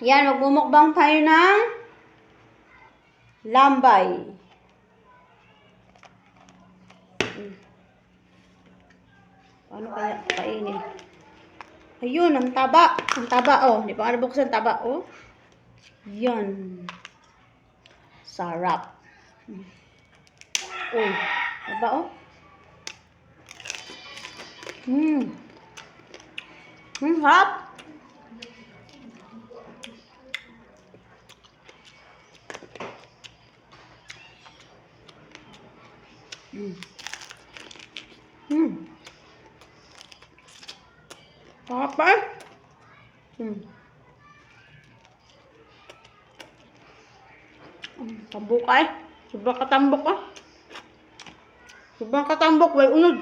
Yan, magmumukbang tayo ng lambay. Paano kaya kainin? Ayun, ang taba. Ang taba, oh. Di pa nga nabuksan taba, oh. Yan. Sarap. Uy, taba, oh. Sarap. Sarap pa eh. Tambok ay. Sobrang katambok ah. Sobrang katambok. May unod.